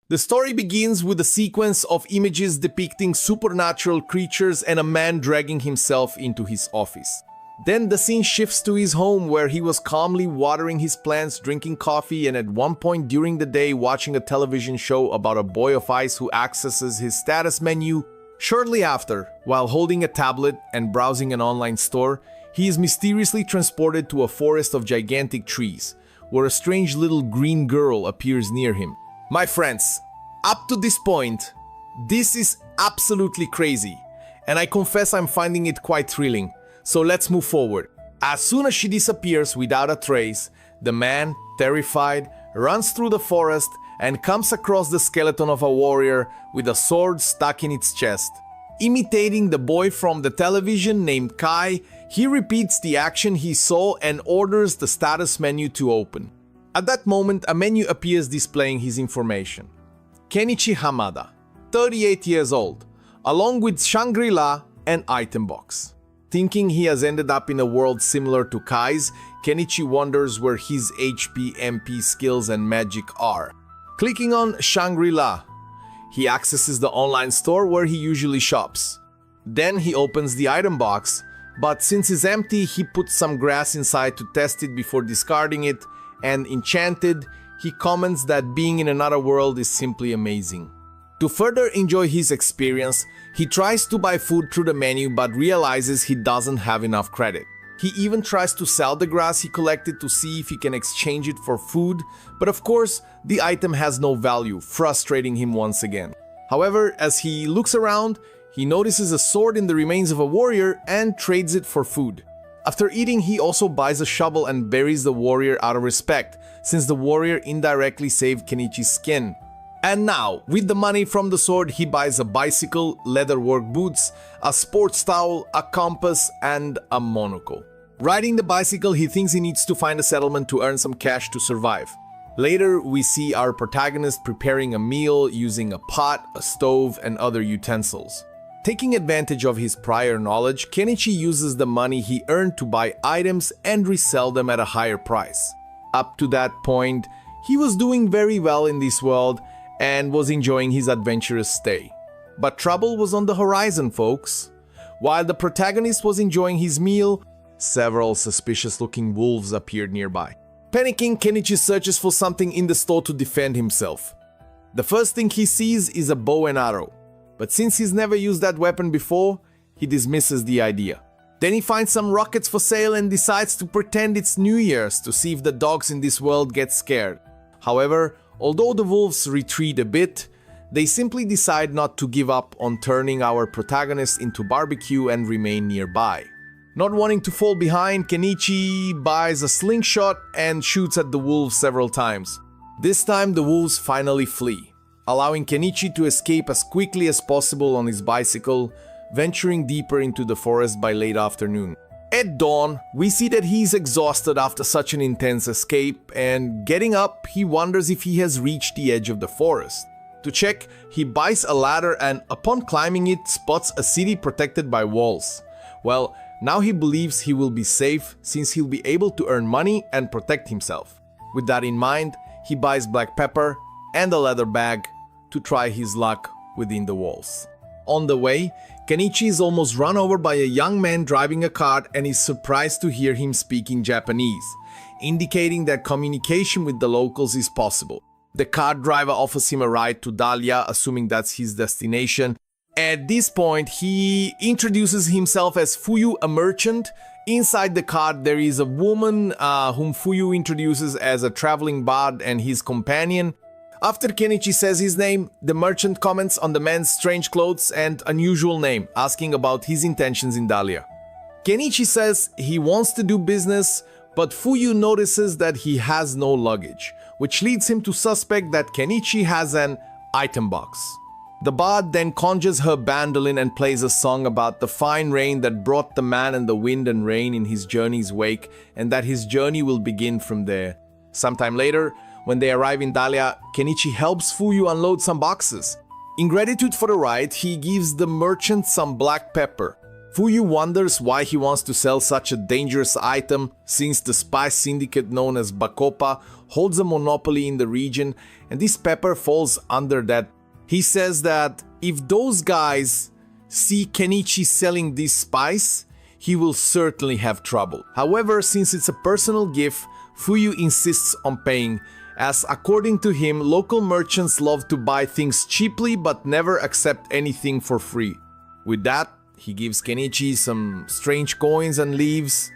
The story begins with a sequence of images depicting supernatural creatures and a man dragging himself into his office. Then the scene shifts to his home where he was calmly watering his plants, drinking coffee, and at one point during the day watching a television show about a boy of ice who accesses his status menu. Shortly after, while holding a tablet and browsing an online store, he is mysteriously transported to a forest of gigantic trees, where a strange little green girl appears near him. My friends, up to this point, this is absolutely crazy, and I confess I'm finding it quite thrilling. So let's move forward. As soon as she disappears without a trace, the man, terrified, runs through the forest and comes across the skeleton of a warrior with a sword stuck in its chest. Imitating the boy from the television named Kai, he repeats the action he saw and orders the status menu to open. At that moment, a menu appears displaying his information. Kenichi Hamada, 38 years old, along with Shangri-La and item box. Thinking he has ended up in a world similar to Kai's, Kenichi wonders where his HP, MP skills and magic are. Clicking on Shangri-La, he accesses the online store where he usually shops. Then he opens the item box, but since it's empty, he puts some grass inside to test it before discarding it, and enchanted, he comments that being in another world is simply amazing. To further enjoy his experience, he tries to buy food through the menu but realizes he doesn't have enough credit. He even tries to sell the grass he collected to see if he can exchange it for food, but of course, the item has no value, frustrating him once again. However, as he looks around, he notices a sword in the remains of a warrior and trades it for food. After eating, he also buys a shovel and buries the warrior out of respect, since the warrior indirectly saved Kenichi's skin. And now, with the money from the sword, he buys a bicycle, leather work boots, a sports towel, a compass, and a monocle. Riding the bicycle, he thinks he needs to find a settlement to earn some cash to survive. Later, we see our protagonist preparing a meal using a pot, a stove, and other utensils. Taking advantage of his prior knowledge, Kenichi uses the money he earned to buy items and resell them at a higher price. Up to that point, he was doing very well in this world and was enjoying his adventurous stay. But trouble was on the horizon, folks. While the protagonist was enjoying his meal, several suspicious-looking wolves appeared nearby. Panicking, Kenichi searches for something in the store to defend himself. The first thing he sees is a bow and arrow, but since he's never used that weapon before, he dismisses the idea. Then he finds some rockets for sale and decides to pretend it's New Year's to see if the dogs in this world get scared. However, although the wolves retreat a bit, they simply decide not to give up on turning our protagonist into barbecue and remain nearby. Not wanting to fall behind, Kenichi buys a slingshot and shoots at the wolves several times. This time the wolves finally flee, allowing Kenichi to escape as quickly as possible on his bicycle, venturing deeper into the forest by late afternoon. At dawn, we see that he's exhausted after such an intense escape, and getting up, he wonders if he has reached the edge of the forest. To check, he buys a ladder and upon climbing it, spots a city protected by walls. Well, now he believes he will be safe since he'll be able to earn money and protect himself. With that in mind, he buys black pepper and a leather bag to try his luck within the walls. On the way, Kenichi is almost run over by a young man driving a cart and is surprised to hear him speaking Japanese, indicating that communication with the locals is possible. The cart driver offers him a ride to Dahlia, assuming that's his destination. At this point, he introduces himself as Fuyu, a merchant. Inside the cart, there is a woman whom Fuyu introduces as a traveling bard and his companion. After Kenichi says his name, the merchant comments on the man's strange clothes and unusual name, asking about his intentions in Dahlia. Kenichi says he wants to do business, but Fuyu notices that he has no luggage, which leads him to suspect that Kenichi has an item box. The bard then conjures her bandolin and plays a song about the fine rain that brought the man and the wind and rain in his journey's wake, and that his journey will begin from there. Sometime later, when they arrive in Dahlia, Kenichi helps Fuyu unload some boxes. In gratitude for the ride, he gives the merchant some black pepper. Fuyu wonders why he wants to sell such a dangerous item, since the spy syndicate known as Bacopa holds a monopoly in the region, and this pepper falls under that. He says that if those guys see Kenichi selling this spice, he will certainly have trouble. However, since it's a personal gift, Fuyu insists on paying, as according to him, local merchants love to buy things cheaply but never accept anything for free. With that, he gives Kenichi some strange coins and leaves.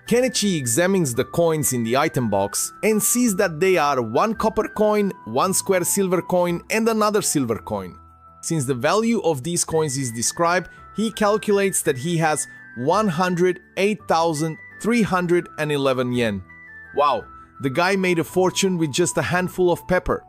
Kenichi examines the coins in the item box and sees that they are 1 copper coin, 1 square silver coin, and another silver coin. Since the value of these coins is described, he calculates that he has 108,311 yen. Wow, the guy made a fortune with just a handful of pepper.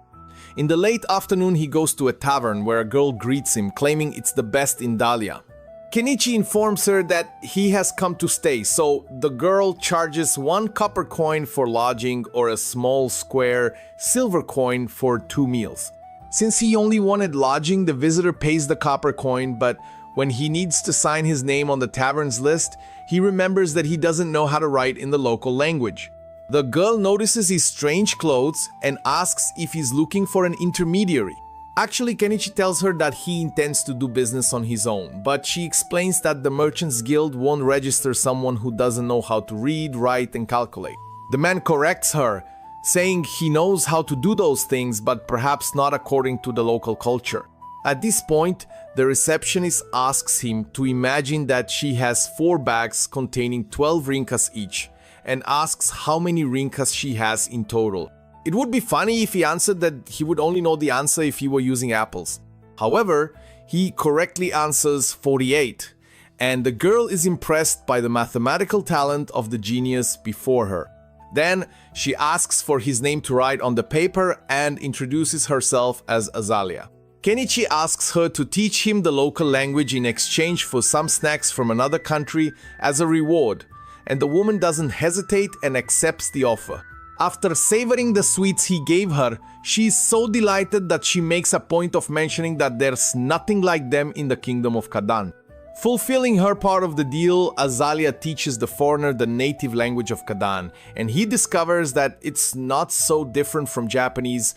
In the late afternoon, he goes to a tavern where a girl greets him, claiming it's the best in Dahlia. Kenichi informs her that he has come to stay, so the girl charges 1 copper coin for lodging or a small square silver coin for 2 meals. Since he only wanted lodging, the visitor pays the copper coin, but when he needs to sign his name on the tavern's list, he remembers that he doesn't know how to write in the local language. The girl notices his strange clothes and asks if he's looking for an intermediary. Actually, Kenichi tells her that he intends to do business on his own, but she explains that the Merchants Guild won't register someone who doesn't know how to read, write, and calculate. The man corrects her, saying he knows how to do those things, but perhaps not according to the local culture. At this point, the receptionist asks him to imagine that she has 4 bags containing 12 rinkas each, and asks how many rinkas she has in total. It would be funny if he answered that he would only know the answer if he were using apples. However, he correctly answers 48, and the girl is impressed by the mathematical talent of the genius before her. Then she asks for his name to write on the paper and introduces herself as Azalea. Kenichi asks her to teach him the local language in exchange for some snacks from another country as a reward, and the woman doesn't hesitate and accepts the offer. After savoring the sweets he gave her, she is so delighted that she makes a point of mentioning that there's nothing like them in the kingdom of Kadan. Fulfilling her part of the deal, Azalea teaches the foreigner the native language of Kadan, and he discovers that it's not so different from Japanese,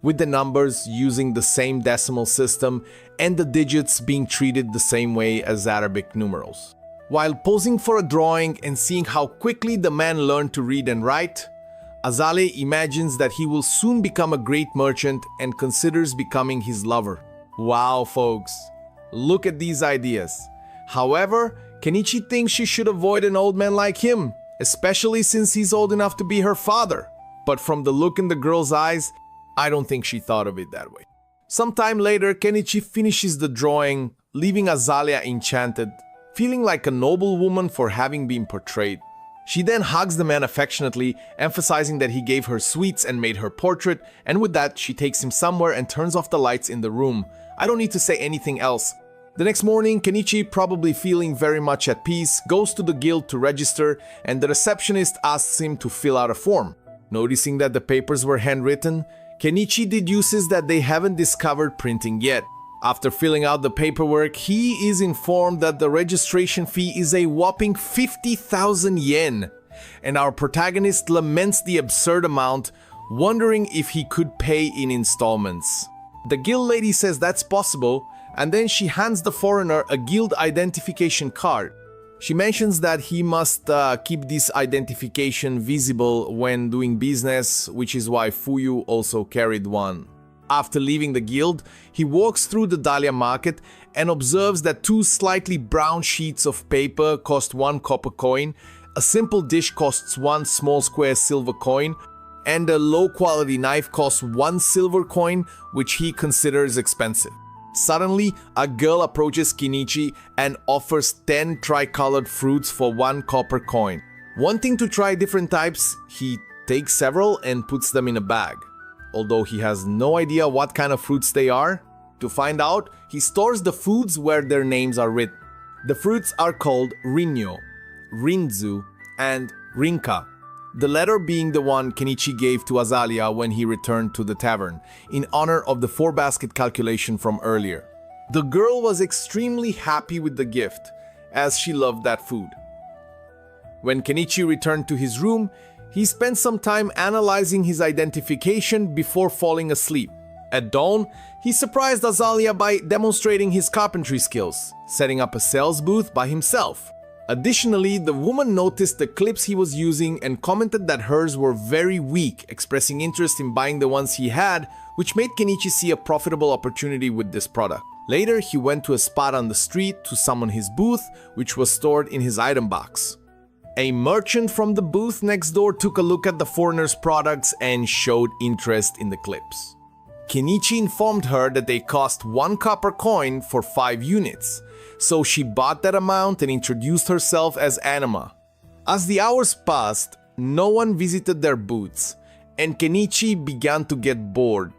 with the numbers using the same decimal system and the digits being treated the same way as Arabic numerals. While posing for a drawing and seeing how quickly the man learned to read and write, Azalea imagines that he will soon become a great merchant and considers becoming his lover. Wow, folks, look at these ideas. However, Kenichi thinks she should avoid an old man like him, especially since he's old enough to be her father. But from the look in the girl's eyes, I don't think she thought of it that way. Sometime later, Kenichi finishes the drawing, leaving Azalea enchanted, feeling like a noble woman for having been portrayed. She then hugs the man affectionately, emphasizing that he gave her sweets and made her portrait, and with that, she takes him somewhere and turns off the lights in the room. I don't need to say anything else. The next morning, Kenichi, probably feeling very much at peace, goes to the guild to register, and the receptionist asks him to fill out a form. Noticing that the papers were handwritten, Kenichi deduces that they haven't discovered printing yet. After filling out the paperwork, he is informed that the registration fee is a whopping 50,000 yen, and our protagonist laments the absurd amount, wondering if he could pay in installments. The guild lady says that's possible, and then she hands the foreigner a guild identification card. She mentions that he must keep this identification visible when doing business, which is why Fuyu also carried one. After leaving the guild, he walks through the Dahlia market and observes that 2 slightly brown sheets of paper cost 1 copper coin, a simple dish costs 1 small square silver coin, and a low-quality knife costs 1 silver coin, which he considers expensive. Suddenly, a girl approaches Kenichi and offers 10 tricolored fruits for 1 copper coin. Wanting to try different types, he takes several and puts them in a bag. Although he has no idea what kind of fruits they are, to find out, he stores the foods where their names are written. The fruits are called Rinyo, Rinzu, and Rinka, the latter being the one Kenichi gave to Azalea when he returned to the tavern, in honor of the 4-basket calculation from earlier. The girl was extremely happy with the gift, as she loved that food. When Kenichi returned to his room, he spent some time analyzing his identification before falling asleep. At dawn, he surprised Azalea by demonstrating his carpentry skills, setting up a sales booth by himself. Additionally, the woman noticed the clips he was using and commented that hers were very weak, expressing interest in buying the ones he had, which made Kenichi see a profitable opportunity with this product. Later, he went to a spot on the street to summon his booth, which was stored in his item box. A merchant from the booth next door took a look at the foreigner's products and showed interest in the clips. Kenichi informed her that they cost 1 copper coin for 5 units, so she bought that amount and introduced herself as Anima. As the hours passed, no one visited their booths, and Kenichi began to get bored.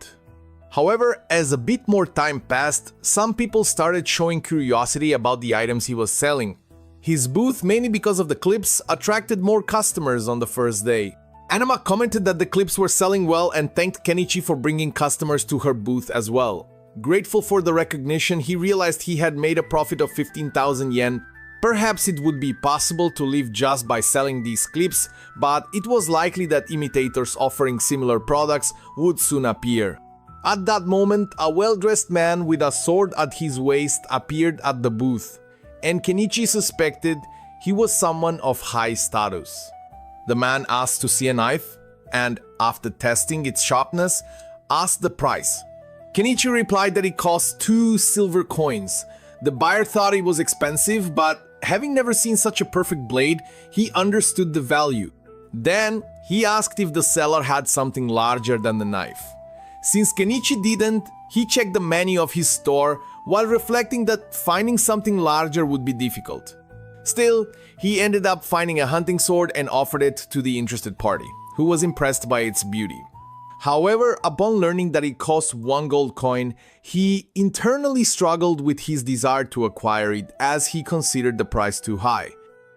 However, as a bit more time passed, some people started showing curiosity about the items he was selling. His booth, mainly because of the clips, attracted more customers on the first day. Anima commented that the clips were selling well and thanked Kenichi for bringing customers to her booth as well. Grateful for the recognition, he realized he had made a profit of 15,000 yen. Perhaps it would be possible to live just by selling these clips, but it was likely that imitators offering similar products would soon appear. At that moment, a well-dressed man with a sword at his waist appeared at the booth, and Kenichi suspected he was someone of high status. The man asked to see a knife, and after testing its sharpness, asked the price. Kenichi replied that it cost 2 silver coins. The buyer thought it was expensive, but having never seen such a perfect blade, he understood the value. Then, he asked if the seller had something larger than the knife. Since Kenichi didn't, he checked the menu of his store while reflecting that finding something larger would be difficult. Still, he ended up finding a hunting sword and offered it to the interested party, who was impressed by its beauty. However, upon learning that it cost 1 gold coin, he internally struggled with his desire to acquire it as he considered the price too high.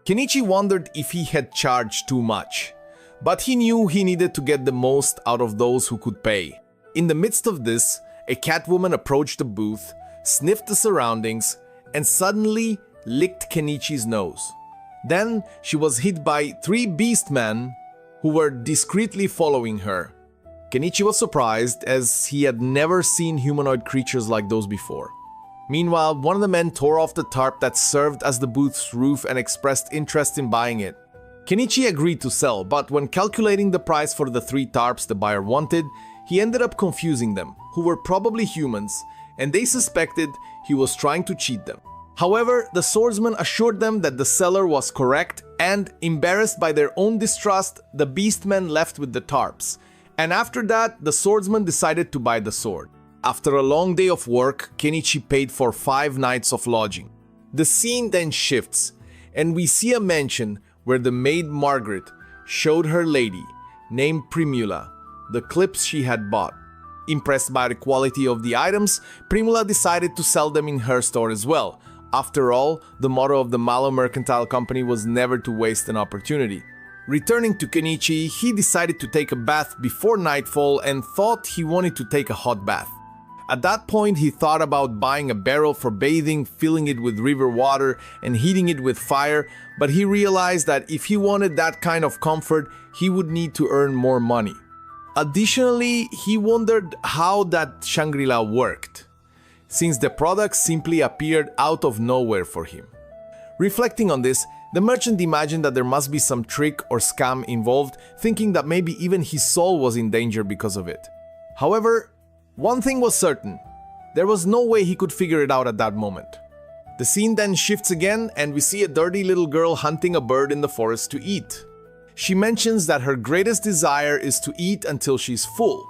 Kenichi wondered if he had charged too much, but he knew he needed to get the most out of those who could pay. In the midst of this, a catwoman approached the booth, sniffed the surroundings, and suddenly licked Kenichi's nose. Then she was hit by 3 beastmen who were discreetly following her. Kenichi was surprised as he had never seen humanoid creatures like those before. Meanwhile, one of the men tore off the tarp that served as the booth's roof and expressed interest in buying it. Kenichi agreed to sell, but when calculating the price for the 3 tarps the buyer wanted, he ended up confusing them, who were probably humans, and they suspected he was trying to cheat them. However, the swordsman assured them that the seller was correct, and embarrassed by their own distrust, the beastmen left with the tarps. And after that, the swordsman decided to buy the sword. After a long day of work, Kenichi paid for 5 nights of lodging. The scene then shifts, and we see a mansion where the maid Margaret showed her lady, named Primula, the clips she had bought. Impressed by the quality of the items, Primula decided to sell them in her store as well. After all, the motto of the Malo Mercantile Company was never to waste an opportunity. Returning to Kenichi, he decided to take a bath before nightfall and thought he wanted to take a hot bath. At that point, he thought about buying a barrel for bathing, filling it with river water, and heating it with fire, but he realized that if he wanted that kind of comfort, he would need to earn more money. Additionally, he wondered how that Shangri-La worked, since the products simply appeared out of nowhere for him. Reflecting on this, the merchant imagined that there must be some trick or scam involved, thinking that maybe even his soul was in danger because of it. However, one thing was certain: there was no way he could figure it out at that moment. The scene then shifts again, and we see a dirty little girl hunting a bird in the forest to eat. She mentions that her greatest desire is to eat until she's full.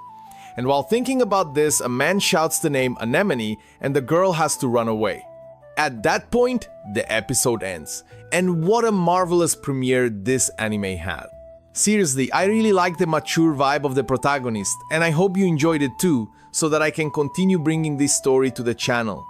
And while thinking about this, a man shouts the name Anemone, and the girl has to run away. At that point, the episode ends. And what a marvelous premiere this anime had. Seriously, I really like the mature vibe of the protagonist, and I hope you enjoyed it too, so that I can continue bringing this story to the channel.